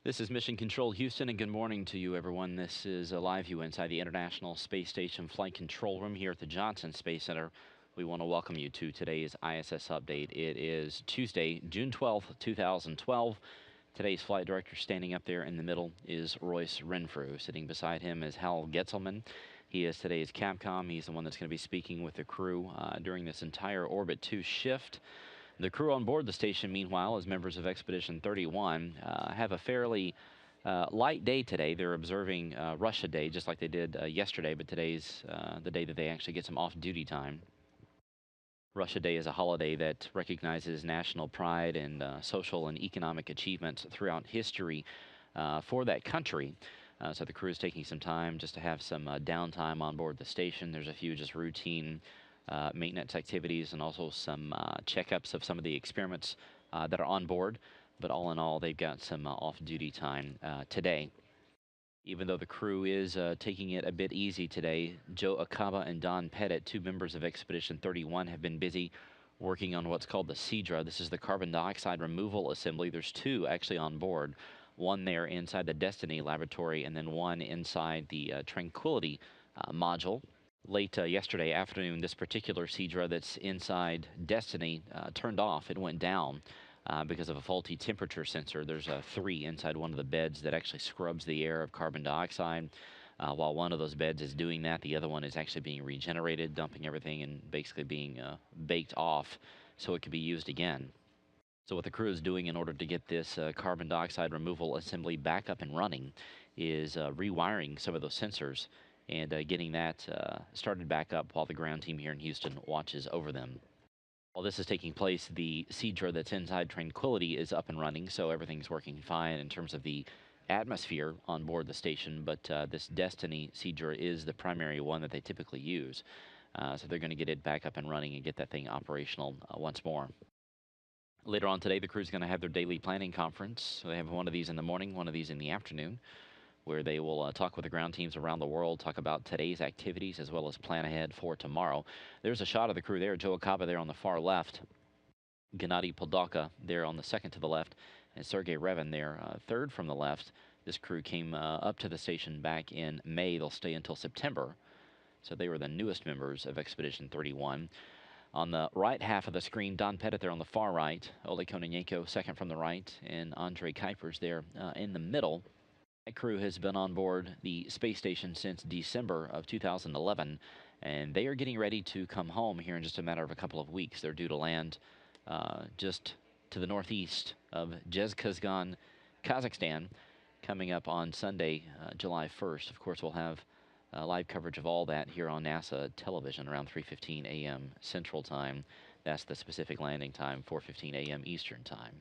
This is Mission Control Houston, and good morning to you, everyone. This is a live view inside the International Space Station Flight Control Room here at the Johnson Space Center. We want to welcome you to today's ISS update. It is Tuesday, June 12th, 2012. Today's flight director standing up there in the middle is Royce Renfrew. Sitting beside him is Hal Getzelman. He is today's Capcom. He's the one that's going to be speaking with the crew during this entire Orbit 2 shift. The crew on board the station, meanwhile, as members of Expedition 31, have a fairly light day today. They're observing Russia Day, just like they did yesterday, but today's the day that they actually get some off-duty time. Russia Day is a holiday that recognizes national pride and social and economic achievements throughout history for that country. So the crew is taking some time just to have some downtime on board the station. There's a few just routine maintenance activities and also some checkups of some of the experiments that are on board. But all in all, they've got some off-duty time today. Even though the crew is taking it a bit easy today, Joe Acaba and Don Pettit, two members of Expedition 31, have been busy working on what's called the CEDRA. This is the carbon dioxide removal assembly. There's two actually on board, one there inside the Destiny laboratory and then one inside the Tranquility module. Late yesterday afternoon, this particular CEDRA that's inside Destiny turned off. It went down because of a faulty temperature sensor. There's a 3 inside one of the beds that actually scrubs the air of carbon dioxide. While one of those beds is doing that, the other one is actually being regenerated, dumping everything and basically being baked off so it can be used again. So what the crew is doing in order to get this carbon dioxide removal assembly back up and running is rewiring some of those sensors and getting that started back up while the ground team here in Houston watches over them. While this is taking place, the CEDRA that's inside Tranquility is up and running, so everything's working fine in terms of the atmosphere on board the station, but this Destiny CEDRA is the primary one that they typically use. So they're going to get it back up and running and get that thing operational once more. Later on today, the crew's going to have their daily planning conference. So they have one of these in the morning, one of these in the afternoon, where they will talk with the ground teams around the world, talk about today's activities, as well as plan ahead for tomorrow. There's a shot of the crew there. Joe Acaba there on the far left. Gennady Poldalka there on the second to the left. And Sergei Revin there, third from the left. This crew came up to the station back in May. They'll stay until September. So they were the newest members of Expedition 31. On the right half of the screen, Don Pettit there on the far right. Oleg Kononenko second from the right. And Andrei Kuipers there in the middle. That crew has been on board the space station since December of 2011, and they are getting ready to come home here in just a matter of a couple of weeks. They're due to land just to the northeast of Zhezkazgan, Kazakhstan, coming up on Sunday, July 1st. Of course, we'll have live coverage of all that here on NASA television around 3:15 a.m. Central Time. That's the specific landing time, 4:15 a.m. Eastern Time.